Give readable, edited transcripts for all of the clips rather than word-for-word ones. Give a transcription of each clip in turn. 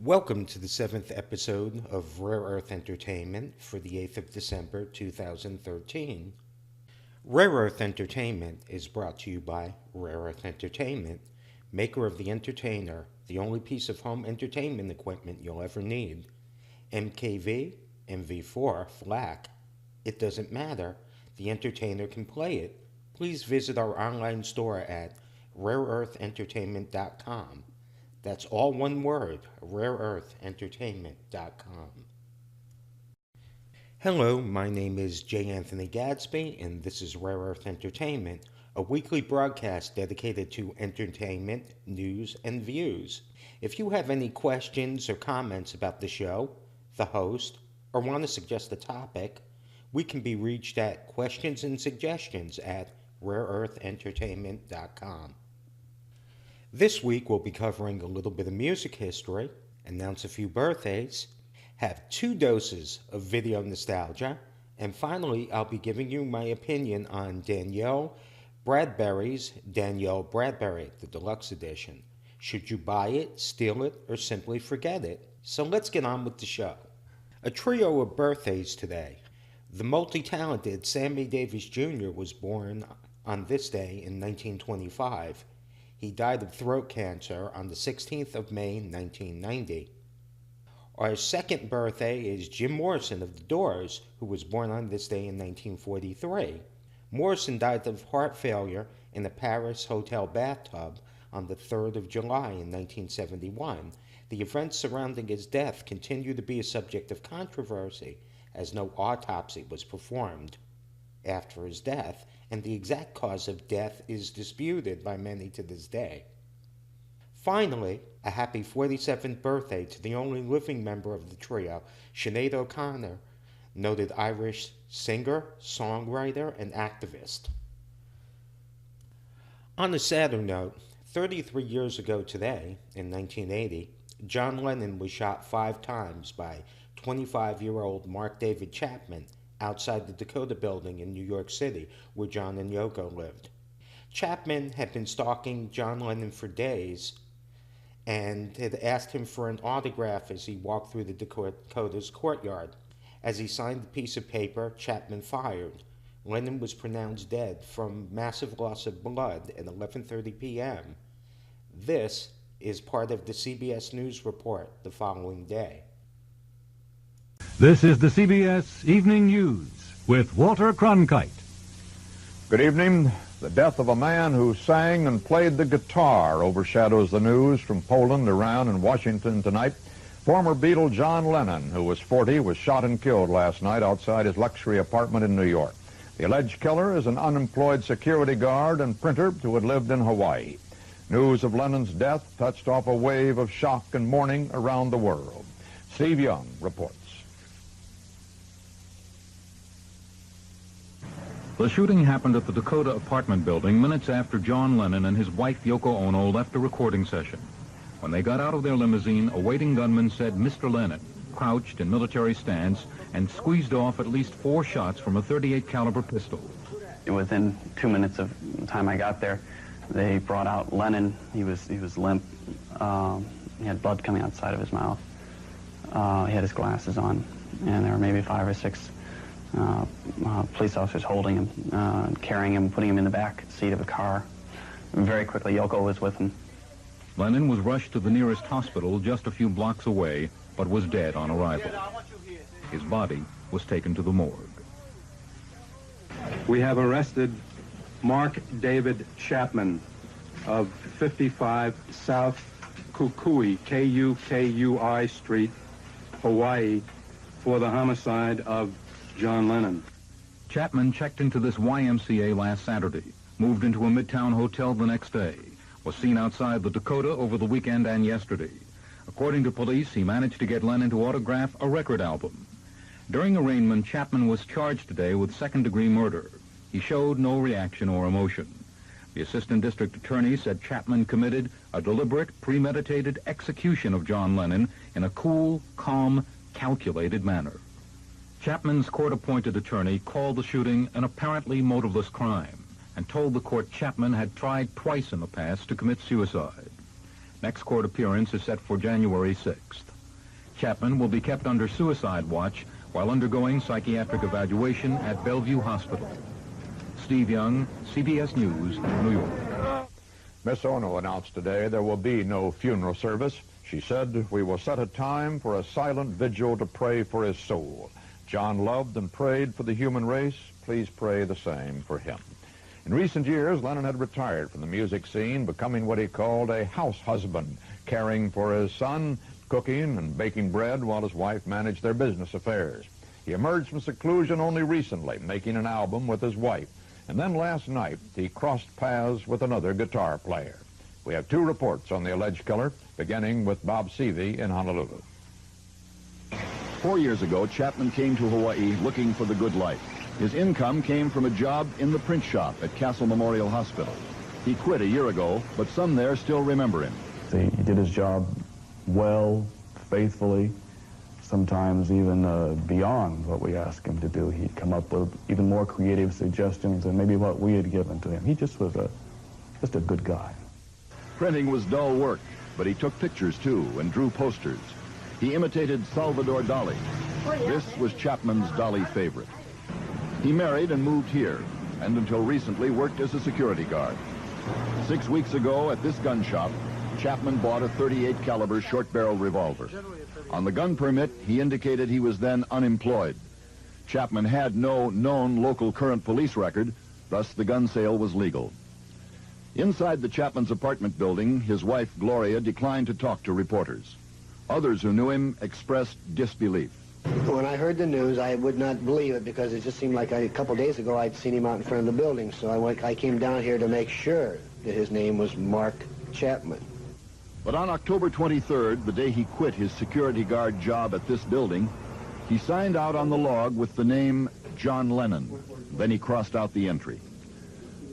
Welcome to the 7th episode of Rare Earth Entertainment for the 8th of December 2013. Rare Earth Entertainment is brought to you by Rare Earth Entertainment, maker of the Entertainer, the only piece of home entertainment equipment you'll ever need. MKV, MV4, FLAC. It doesn't matter. The Entertainer can play it. Please visit our online store at rareearthentertainment.com. That's all one word, rareearthentertainment.com. Hello, my name is J. Anthony Gadsby, and this is Rare Earth Entertainment, a weekly broadcast dedicated to entertainment, news, and views. If you have any questions or comments about the show, the host, or want to suggest a topic, we can be reached at questionsandSuggestions at rareearthentertainment.com. This week we'll be covering a little bit of music history, announce a few birthdays, have 2 doses of video nostalgia, and finally I'll be giving you my opinion on Danielle Bradbery's Danielle Bradbery, the Deluxe Edition. Should you buy it, steal it, or simply forget it? So let's get on with the show. A trio of birthdays today. The multi-talented Sammy Davis Jr. was born on this day in 1925. He died of throat cancer on the 16th of May, 1990. Our second birthday is Jim Morrison of The Doors, who was born on this day in 1943. Morrison died of heart failure in a Paris hotel bathtub on the 3rd of July in 1971. The events surrounding his death continue to be a subject of controversy, as no autopsy was performed after his death, and the exact cause of death is disputed by many to this day. Finally, a happy 47th birthday to the only living member of the trio, Sinead O'Connor, noted Irish singer, songwriter, and activist. On a sadder note, 33 years ago today, in 1980, John Lennon was shot 5 times by 25-year-old Mark David Chapman outside the Dakota Building in New York City, where John and Yoko lived. Chapman had been stalking John Lennon for days and had asked him for an autograph as he walked through the Dakota's courtyard. As he signed the piece of paper, Chapman fired. Lennon was pronounced dead from massive loss of blood at 11:30 p.m. This is part of the CBS News report the following day. This is the CBS Evening News with Walter Cronkite. Good evening. The death of a man who sang and played the guitar overshadows the news from Poland, Iran, and Washington tonight. Former Beatle John Lennon, who was 40, was shot and killed last night outside his luxury apartment in New York. The alleged killer is an unemployed security guard and printer who had lived in Hawaii. News of Lennon's death touched off a wave of shock and mourning around the world. Steve Young reports. The shooting happened at the Dakota apartment building minutes after John Lennon and his wife Yoko Ono left a recording session. When they got out of their limousine, a waiting gunman said Mr. Lennon, crouched in military stance, and squeezed off at least 4 shots from a .38 caliber pistol. Within 2 minutes of the time I got there, they brought out Lennon. He was limp. He had blood coming outside of his mouth. He had his glasses on, and there were maybe 5 or 6 police officers holding him, carrying him, putting him in the back seat of a car. And very quickly, Yoko was with him. Lennon was rushed to the nearest hospital just a few blocks away, but was dead on arrival. His body was taken to the morgue. We have arrested Mark David Chapman of 55 South Kukui, Kukui Street, Hawaii, for the homicide of John Lennon. Chapman checked into this YMCA last Saturday, moved into a Midtown hotel the next day, was seen outside the Dakota over the weekend and yesterday. According to police, he managed to get Lennon to autograph a record album. During arraignment, Chapman was charged today with second-degree murder. He showed no reaction or emotion. The assistant district attorney said Chapman committed a deliberate, premeditated execution of John Lennon in a cool, calm, calculated manner. Chapman's court-appointed attorney called the shooting an apparently motiveless crime and told the court Chapman had tried twice in the past to commit suicide. Next court appearance is set for January 6th. Chapman will be kept under suicide watch while undergoing psychiatric evaluation at Bellevue Hospital. Steve Young, CBS News, New York. Miss Ono announced today there will be no funeral service. She said, "We will set a time for a silent vigil to pray for his soul. John loved and prayed for the human race. Please pray the same for him." In recent years, Lennon had retired from the music scene, becoming what he called a house husband, caring for his son, cooking and baking bread while his wife managed their business affairs. He emerged from seclusion only recently, making an album with his wife. And then last night, he crossed paths with another guitar player. We have two reports on the alleged killer, beginning with Bob Seavey in Honolulu. 4 years ago, Chapman came to Hawaii looking for the good life. His income came from a job in the print shop at Castle Memorial Hospital. He quit a year ago, but some there still remember him. He did his job well, faithfully, sometimes even beyond what we asked him to do. He'd come up with even more creative suggestions than maybe what we had given to him. He just was just a good guy. Printing was dull work, but he took pictures too and drew posters. He imitated Salvador Dali. This was Chapman's Dali favorite. He married and moved here, and until recently worked as a security guard. 6 weeks ago at this gun shop, Chapman bought a .38 caliber short-barrel revolver. On the gun permit, he indicated he was then unemployed. Chapman had no known local current police record, thus the gun sale was legal. Inside the Chapman's apartment building, his wife, Gloria, declined to talk to reporters. Others who knew him expressed disbelief. When I heard the news, I would not believe it because it just seemed like a couple days ago I'd seen him out in front of the building. So I came down here to make sure that his name was Mark Chapman. But on October 23rd, the day he quit his security guard job at this building, he signed out on the log with the name John Lennon. Then he crossed out the entry.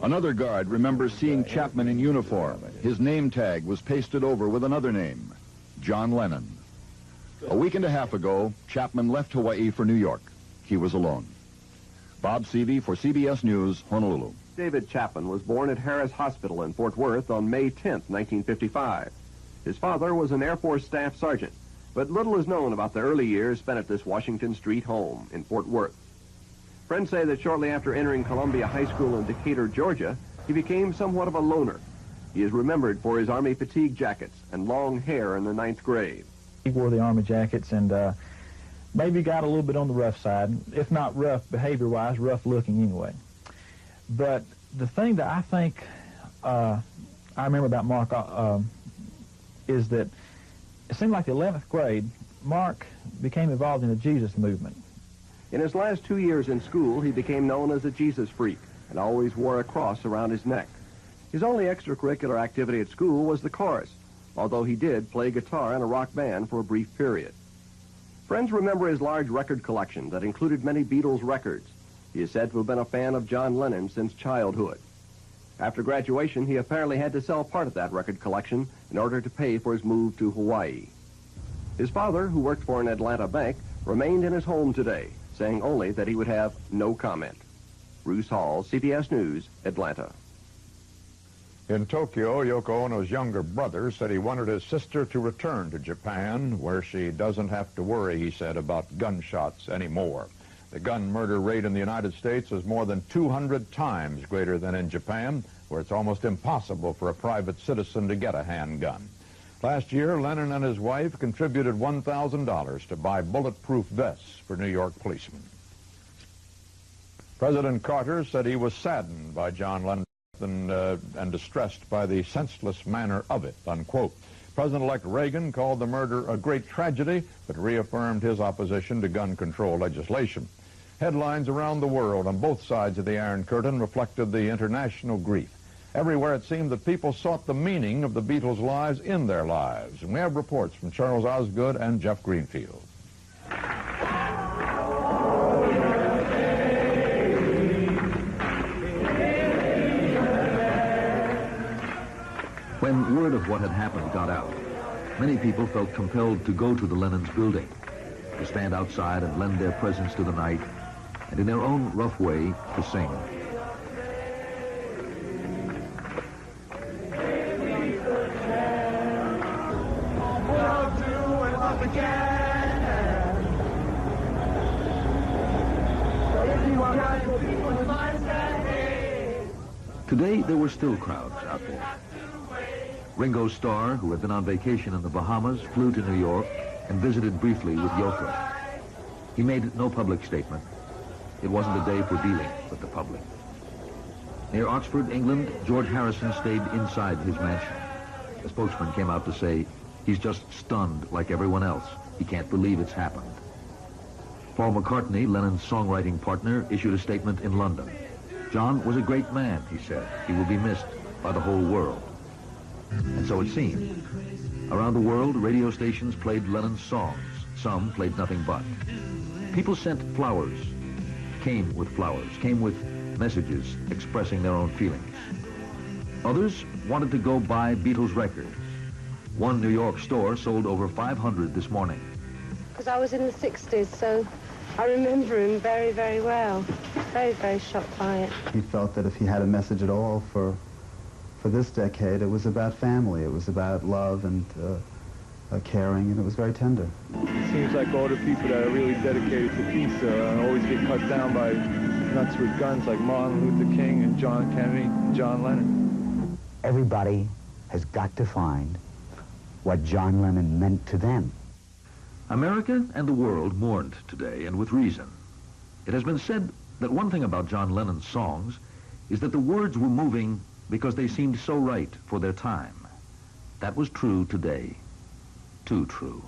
Another guard remembers seeing Chapman in uniform. His name tag was pasted over with another name, John Lennon. A week and a half ago, Chapman left Hawaii for New York. He was alone. Bob Seavey for CBS News, Honolulu. David Chapman was born at Harris Hospital in Fort Worth on May 10, 1955. His father was an Air Force staff sergeant, but little is known about the early years spent at this Washington Street home in Fort Worth. Friends say that shortly after entering Columbia High School in Decatur, Georgia, he became somewhat of a loner. He is remembered for his Army fatigue jackets and long hair in the 9th grade. He wore the Army jackets and maybe got a little bit on the rough side, if not rough behavior-wise, rough looking anyway. But the thing that I think I remember about Mark is that it seemed like the 11th grade, Mark became involved in the Jesus movement. In his last 2 years in school, he became known as a Jesus freak and always wore a cross around his neck. His only extracurricular activity at school was the chorus, although he did play guitar in a rock band for a brief period. Friends remember his large record collection that included many Beatles records. He is said to have been a fan of John Lennon since childhood. After graduation, he apparently had to sell part of that record collection in order to pay for his move to Hawaii. His father, who worked for an Atlanta bank, remained in his home today, saying only that he would have no comment. Bruce Hall, CBS News, Atlanta. In Tokyo, Yoko Ono's younger brother said he wanted his sister to return to Japan, where she doesn't have to worry, he said, about gunshots anymore. The gun murder rate in the United States is more than 200 times greater than in Japan, where it's almost impossible for a private citizen to get a handgun. Last year, Lennon and his wife contributed $1,000 to buy bulletproof vests for New York policemen. President Carter said he was saddened by John Lennon's death and distressed by the senseless manner of it, unquote. President-elect Reagan called the murder a great tragedy, but reaffirmed his opposition to gun control legislation. Headlines around the world on both sides of the Iron Curtain reflected the international grief. Everywhere it seemed that people sought the meaning of the Beatles' lives in their lives. And we have reports from Charles Osgood and Jeff Greenfield. When word of what had happened got out, many people felt compelled to go to the Lennon's building, to stand outside and lend their presence to the night, and in their own rough way, to sing. We'll do it up again. Today, there were still crowds out there. Ringo Starr, who had been on vacation in the Bahamas, flew to New York and visited briefly with Yoko. He made no public statement. It wasn't a day for dealing with the public. Near Oxford, England, George Harrison stayed inside his mansion. The spokesman came out to say, he's just stunned like everyone else. He can't believe it's happened. Paul McCartney, Lennon's songwriting partner, issued a statement in London. John was a great man, he said. He will be missed by the whole world. And so it seemed. Around the world, radio stations played Lennon's songs. Some played nothing but. People sent flowers, came with messages expressing their own feelings. Others wanted to go buy Beatles records. One New York store sold over 500 this morning. Because I was in the 60s, so I remember him very, very well. Very, very shocked by it. He felt that if he had a message at all for this decade, it was about family. It was about love and caring, and it was very tender. It seems like all the people that are really dedicated to peace always get cut down by nuts with guns like Martin Luther King and John Kennedy and John Lennon. Everybody has got to find what John Lennon meant to them. America and the world mourned today, and with reason. It has been said that one thing about John Lennon's songs is that the words were moving because they seemed so right for their time. That was true today. Too true.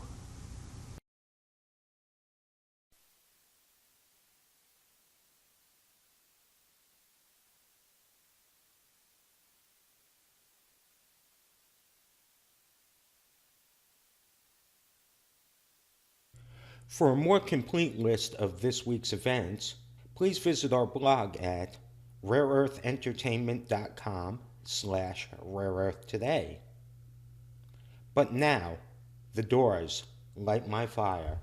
For a more complete list of this week's events, please visit our blog at rareearthentertainment.com/rareearthtoday. But now, The Doors, Light My Fire.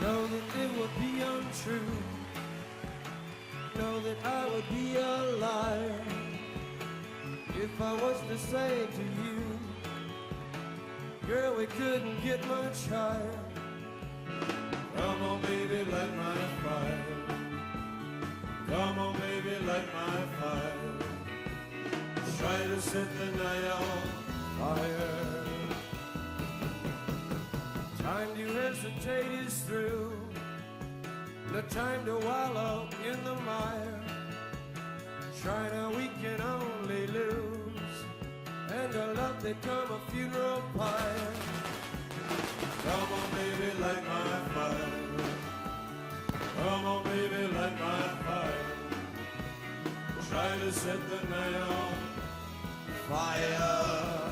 Know that it would be untrue. Know that I would be a liar if I was to say to you, girl, we couldn't get much higher. Come on, baby, light my fire. Come on, baby, light my fire. Try to set the night on fire. Time to hesitate is through. No time to wallow in the mire. Try now, we can only lose. And a love become a funeral pyre. Come on, baby, light my fire. Come on, baby, light my fire. Try to set the night on fire.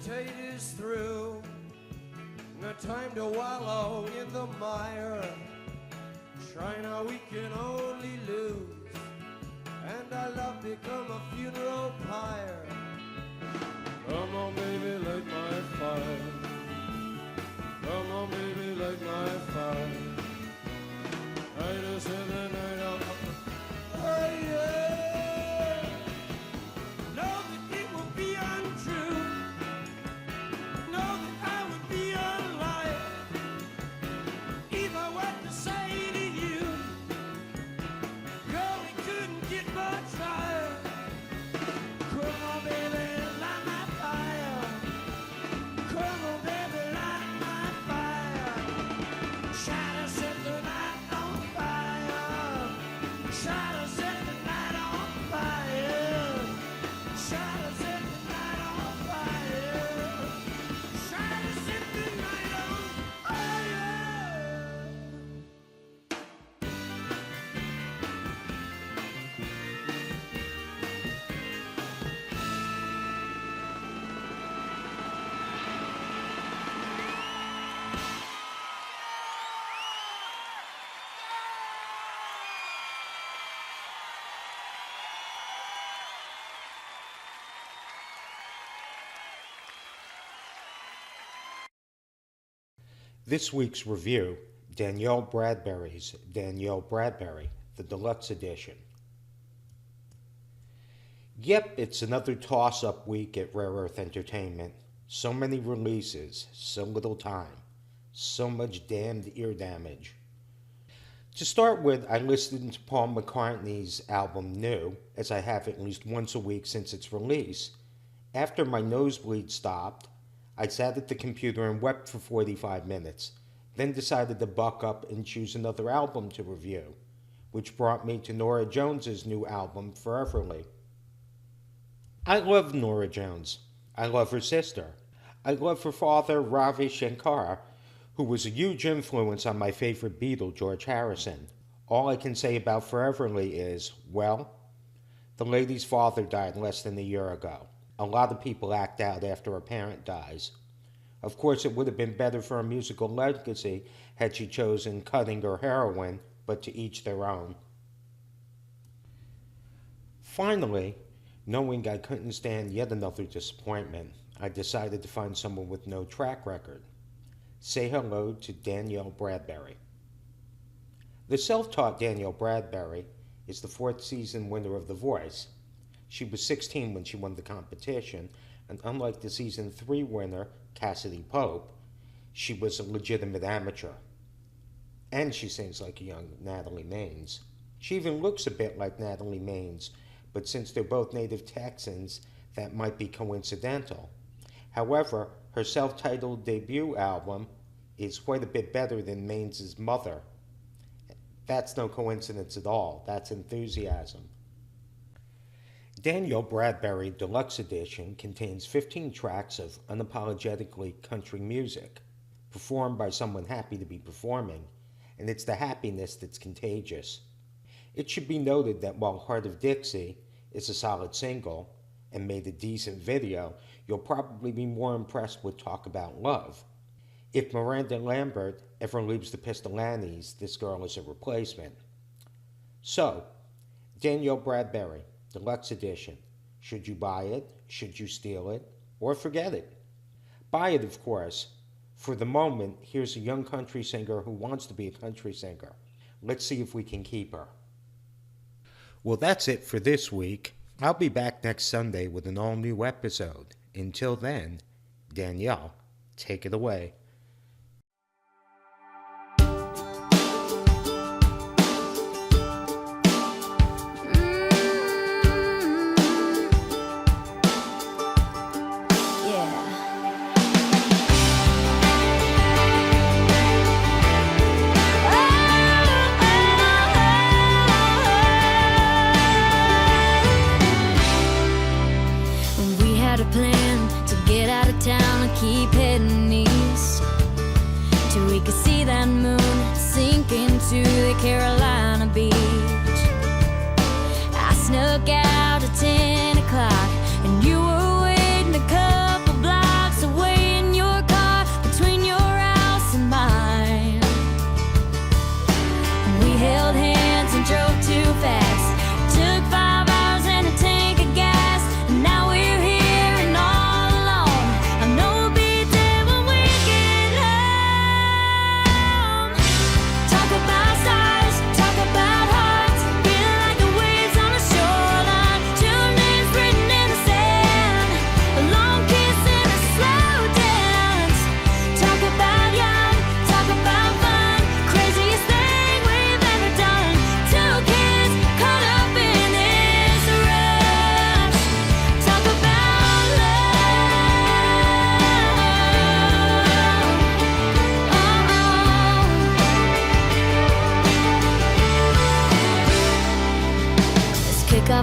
tape is through. No time to wallow in the mire. Try now, we can only lose. And our love become a funeral pyre. Come on, baby, light my fire. Come on, baby, light my fire. I just said the night out. Oh, yeah. Know that it will be untrue. Know that I would be a liar if I were to say to you, girl, it couldn't get much higher. Come on, baby, light my fire. Come on, baby, light my fire. Try to set the night on fire. Try to set the night on fire. Try to set the night on fire. Try to set the night on fire. This week's review, Danielle Bradbery's Danielle Bradbery, the Deluxe Edition. Yep, it's another toss-up week at Rare Earth Entertainment. So many releases, so little time, so much damned ear damage. To start with, I listened to Paul McCartney's album New, as I have at least once a week since its release. After my nosebleed stopped, I sat at the computer and wept for 45 minutes, then decided to buck up and choose another album to review, which brought me to Norah Jones's new album, Foreverly. I love Norah Jones. I love her sister. I love her father, Ravi Shankar, who was a huge influence on my favorite Beatle, George Harrison. All I can say about Foreverly is, well, the lady's father died less than a year ago. A lot of people act out after a parent dies. Of course, it would have been better for a musical legacy had she chosen cutting or heroin, but to each their own. Finally, knowing I couldn't stand yet another disappointment, I decided to find someone with no track record. Say hello to Danielle Bradbery. The self-taught Danielle Bradbery is the 4th season winner of The Voice. She was 16 when she won the competition, and unlike the season 3 winner, Cassidy Pope, she was a legitimate amateur. And she sings like a young Natalie Maines. She even looks a bit like Natalie Maines, but since they're both native Texans, that might be coincidental. However, her self-titled debut album is quite a bit better than Maines' mother. That's no coincidence at all. That's enthusiasm. Danielle Bradbery Deluxe Edition contains 15 tracks of unapologetically country music, performed by someone happy to be performing, and it's the happiness that's contagious. It should be noted that while Heart of Dixie is a solid single and made a decent video, you'll probably be more impressed with Talk About Love. If Miranda Lambert ever leaves the Pistolantes, this girl is a replacement. So, Danielle Bradbery Deluxe Edition. Should you buy it? Should you steal it? Or forget it? Buy it, of course. For the moment, here's a young country singer who wants to be a country singer. Let's see if we can keep her. Well, that's it for this week. I'll be back next Sunday with an all-new episode. Until then, Danielle, take it away. Keep heading east till we could see that moon sink into the Carolina beach. I snuck out at 10 o'clock and you were waiting a couple blocks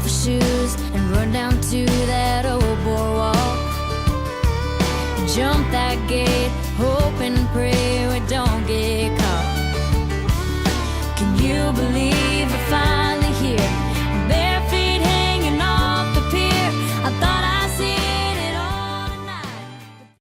her shoes and run down to that old boardwalk. Jump that gate, hope and pray